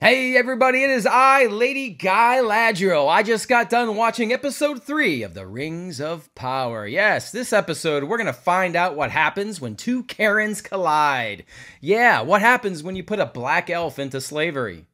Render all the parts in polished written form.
Hey everybody, it is I, Lady Guy Ladriel. I just got done watching episode 3 of The Rings of Power. Yes, this episode we're going to find out what happens when two Karens collide. Yeah, what happens when you put a black elf into slavery?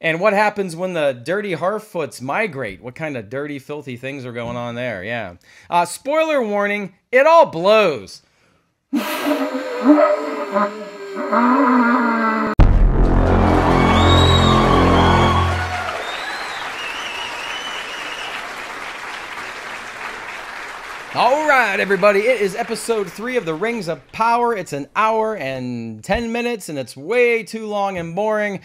And what happens when the dirty Harfoots migrate? What kind of dirty, filthy things are going on there? Yeah. Spoiler warning, it all blows. All right, everybody, it is episode 3 of The Rings of Power. It's an hour and 10 minutes, and it's way too long and boring.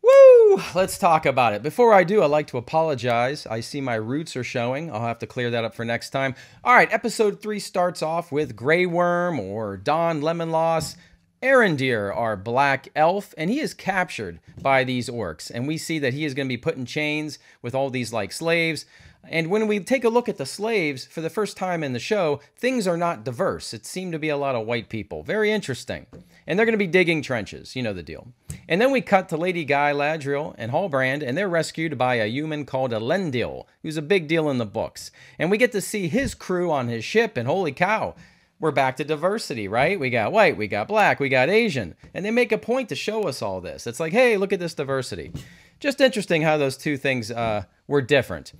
Woo! Let's talk about it. Before I do, I'd like to apologize. I see my roots are showing. I'll have to clear that up for next time. All right, episode 3 starts off with Grey Worm, or Don Lemonloss, Arondir, our black elf, and he is captured by these orcs. And we see that he is going to be put in chains with all these, like, slaves. And when we take a look at the slaves for the first time in the show, things are not diverse. It seemed to be a lot of white people. Very interesting. And they're going to be digging trenches. You know the deal. And then we cut to Lady Guy Ladriel and Halbrand, and they're rescued by a human called Elendil, who's a big deal in the books. And we get to see his crew on his ship, and holy cow, we're back to diversity, right? We got white, we got black, we got Asian. And they make a point to show us all this. It's like, hey, look at this diversity. Just interesting how those two things were different.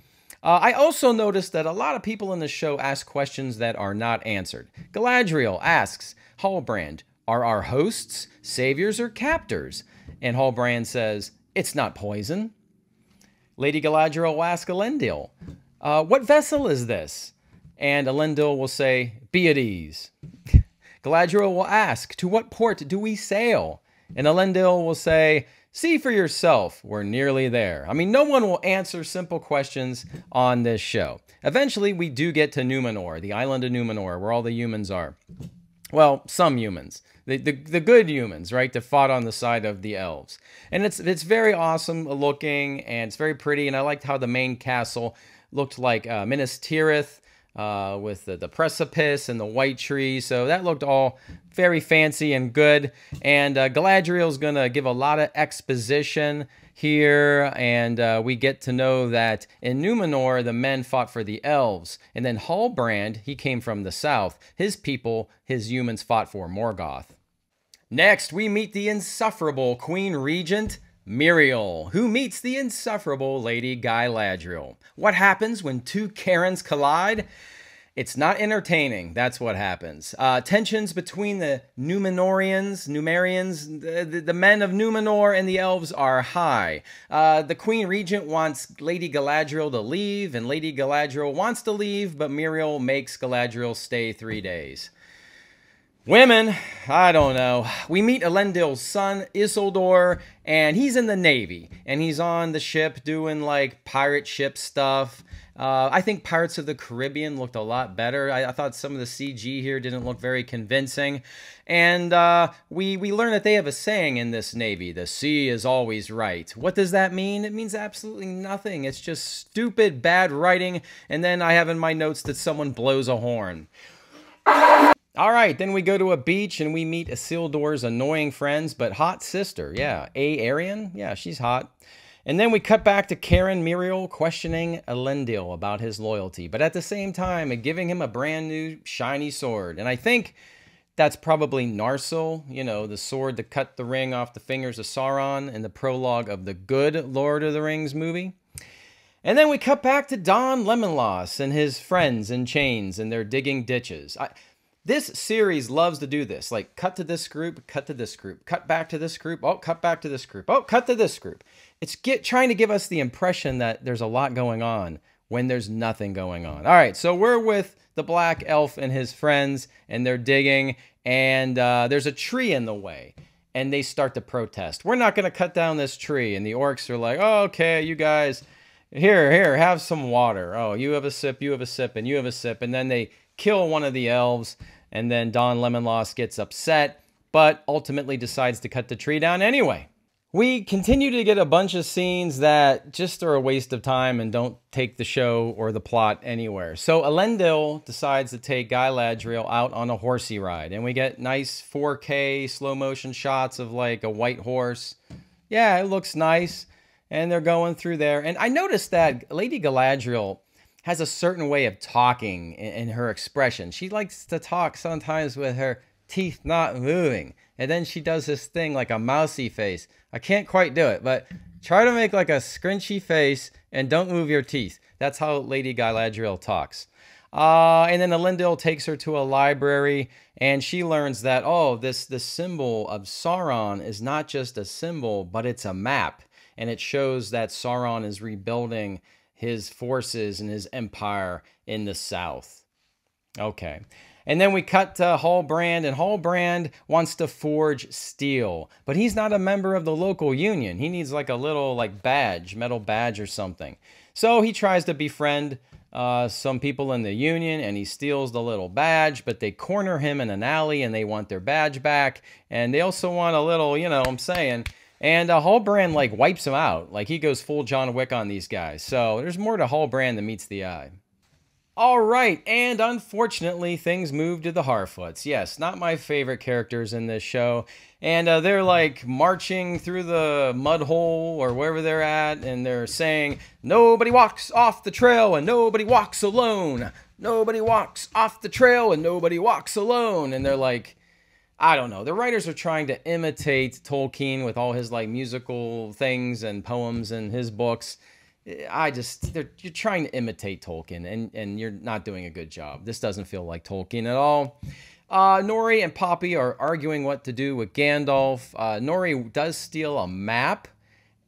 I also noticed that a lot of people in the show ask questions that are not answered. Galadriel asks Halbrand, are our hosts saviors or captors? And Halbrand says, it's not poison. Lady Galadriel will ask Elendil, what vessel is this? And Elendil will say, be at ease. Galadriel will ask, to what port do we sail? And Elendil will say, see for yourself, we're nearly there. I mean, no one will answer simple questions on this show. Eventually, we do get to Numenor, the island of Numenor, where all the humans are. Well, some humans. The good humans, right, that fought on the side of the elves. And it's very awesome looking, and it's very pretty, and I liked how the main castle looked like Minas Tirith, with the precipice and the white trees. So that looked all very fancy and good. And Galadriel's going to give a lot of exposition here. And we get to know that in Numenor, the men fought for the elves. And then Halbrand, he came from the south. His people, his humans, fought for Morgoth. Next, we meet the insufferable Queen Regent, Miriel, who meets the insufferable Lady Guy Ladriel. What happens when two Karens collide? It's not entertaining. That's what happens. Tensions between the Numerians, the men of Numenor and the elves are high. The Queen Regent wants Lady Galadriel to leave, and Lady Galadriel wants to leave, but Miriel makes Galadriel stay 3 days. Women, I don't know. We meet Elendil's son, Isildur, and he's in the Navy. And he's on the ship doing, like, pirate ship stuff. I think Pirates of the Caribbean looked a lot better. I thought some of the CG here didn't look very convincing. And we learn that they have a saying in this Navy, the sea is always right. What does that mean? It means absolutely nothing. It's just stupid, bad writing. And then I have in my notes that someone blows a horn. All right, then we go to a beach and we meet Isildur's annoying friends, but hot sister. Yeah, Arian? Yeah, she's hot. And then we cut back to Karen Miriel questioning Elendil about his loyalty, but at the same time, giving him a brand new shiny sword. And I think that's probably Narsil, you know, the sword that cut the ring off the fingers of Sauron in the prologue of the good Lord of the Rings movie. And then we cut back to Don Lemonloss and his friends in chains, and they're digging ditches. This series loves to do this, like cut to this group, cut to this group, cut back to this group, oh, cut back to this group, oh, cut to this group. It's trying to give us the impression that there's a lot going on when there's nothing going on. All right, so we're with the black elf and his friends, and they're digging, and there's a tree in the way, and they start to protest. We're not going to cut down this tree, and the orcs are like, oh, okay, you guys, here, have some water. Oh, you have a sip, you have a sip, and you have a sip, and then they kill one of the elves, and then Don Lemonloss gets upset, but ultimately decides to cut the tree down anyway. We continue to get a bunch of scenes that just are a waste of time and don't take the show or the plot anywhere. So Elendil decides to take Guy Ladriel out on a horsey ride, and we get nice 4K slow motion shots of like a white horse. yeah, it looks nice. And they're going through there. And I noticed that Lady Galadriel has a certain way of talking in her expression. She likes to talk sometimes with her teeth not moving. And then she does this thing like a mousy face. I can't quite do it, but try to make like a scrunchy face and don't move your teeth. That's how Lady Galadriel talks. And then Elendil takes her to a library, and she learns that, oh, this symbol of Sauron is not just a symbol, but it's a map. And it shows that Sauron is rebuilding his forces and his empire in the south. Okay. And then we cut to Halbrand, and Halbrand wants to forge steel, but he's not a member of the local union. He needs like a little like badge, metal badge or something. So he tries to befriend some people in the union, and he steals the little badge, but they corner him in an alley and they want their badge back. And they also want a little, you know what I'm saying. And Halbrand like wipes him out. Like he goes full John Wick on these guys. So there's more to Halbrand than meets the eye. All right, and unfortunately, things move to the Harfoots. Yes, not my favorite characters in this show. And they're like marching through the mud hole or wherever they're at, and they're saying, nobody walks off the trail and nobody walks alone. Nobody walks off the trail and nobody walks alone. And they're like, I don't know. The writers are trying to imitate Tolkien with all his like musical things and poems in his books. You're trying to imitate Tolkien, and you're not doing a good job. This doesn't feel like Tolkien at all. Nori and Poppy are arguing what to do with Gandalf. Nori does steal a map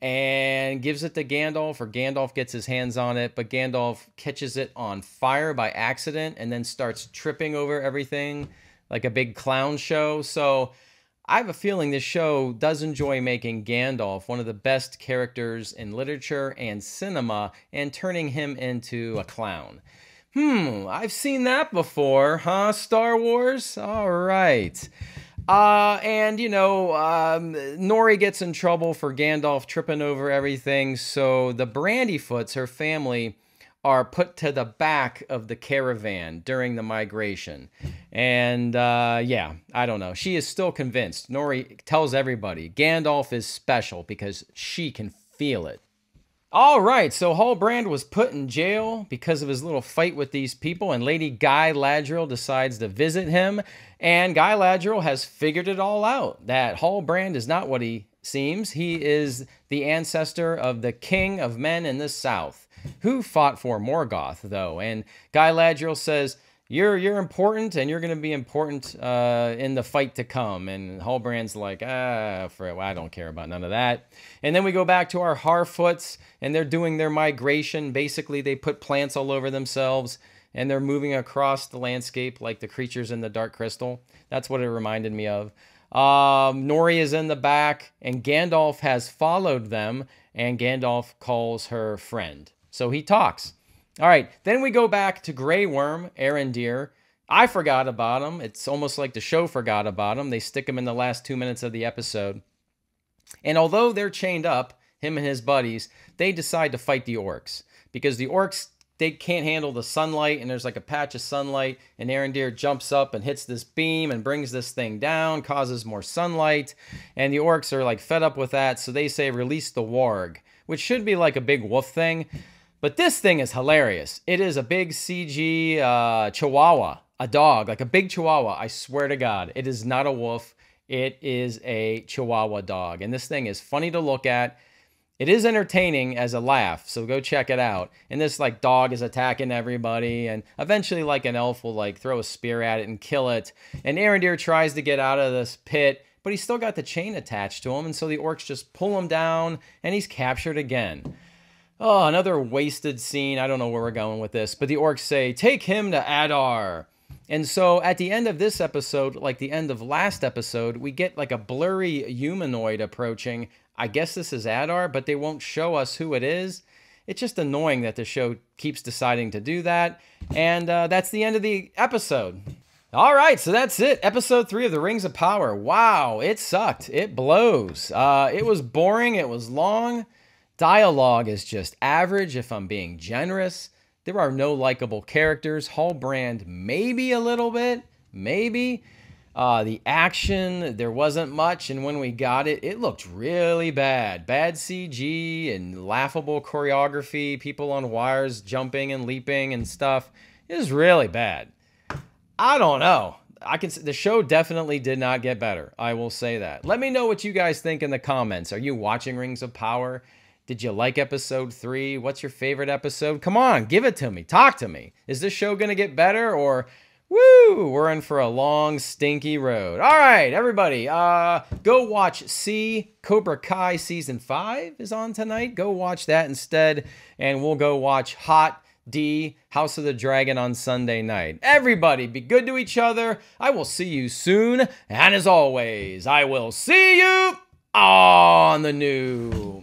and gives it to Gandalf, or Gandalf gets his hands on it, but Gandalf catches it on fire by accident and then starts tripping over everything like a big clown show. So I have a feeling this show does enjoy making Gandalf one of the best characters in literature and cinema and turning him into a clown. I've seen that before, huh, Star Wars? All right. And, you know, Nori gets in trouble for Gandalf tripping over everything, so the Brandyfoots, her family, are put to the back of the caravan during the migration. And yeah, I don't know. She is still convinced. Nori tells everybody Gandalf is special because she can feel it. All right, so Halbrand was put in jail because of his little fight with these people, and Lady Galadriel decides to visit him. And Galadriel has figured it all out, that Halbrand is not what he seems. He is the ancestor of the king of men in the south, who fought for Morgoth, though. And Galadriel says, you're important, and you're going to be important in the fight to come. And Halbrand's like, I don't care about none of that. And then we go back to our Harfoots, and they're doing their migration. Basically, they put plants all over themselves, and they're moving across the landscape like the creatures in the Dark Crystal. That's what it reminded me of. Nori is in the back, and Gandalf has followed them, and Gandalf calls her friend. So he talks. All right, then we go back to Grey Worm, Arondir. I forgot about him. It's almost like the show forgot about him. They stick him in the last 2 minutes of the episode. And although they're chained up, him and his buddies, they decide to fight the orcs. Because the orcs, they can't handle the sunlight, and there's like a patch of sunlight, and Arondir jumps up and hits this beam and brings this thing down, causes more sunlight. And the orcs are like fed up with that, so they say release the warg, which should be like a big wolf thing. But this thing is hilarious. It is a big CG chihuahua, a dog, like a big chihuahua. I swear to God, it is not a wolf. It is a chihuahua dog. And this thing is funny to look at. It is entertaining as a laugh, so go check it out. And this like dog is attacking everybody, and eventually like an elf will like throw a spear at it and kill it. And Arondir tries to get out of this pit, but he's still got the chain attached to him, and so the orcs just pull him down, and he's captured again. Oh, another wasted scene. I don't know where we're going with this, but the orcs say, take him to Adar. And so at the end of this episode, like the end of last episode, we get like a blurry humanoid approaching. I guess this is Adar, but they won't show us who it is. It's just annoying that the show keeps deciding to do that. And that's the end of the episode. All right, so that's it. Episode 3 of The Rings of Power. Wow, it sucked. It blows. It was boring. It was long. Dialogue is just average, if I'm being generous. There are no likable characters. Halbrand, maybe a little bit. Maybe. The action, there wasn't much, and when we got it, it looked really bad. Bad CG and laughable choreography, people on wires jumping and leaping and stuff. It was really bad. I don't know. The show definitely did not get better. I will say that. Let me know what you guys think in the comments. Are you watching Rings of Power? Did you like episode 3? What's your favorite episode? Come on, give it to me. Talk to me. Is this show going to get better, or woo, we're in for a long, stinky road? All right, everybody, go watch Cobra Kai Season 5 is on tonight. Go watch that instead, and we'll go watch Hot D, House of the Dragon on Sunday night. Everybody, be good to each other. I will see you soon, and as always, I will see you on the new...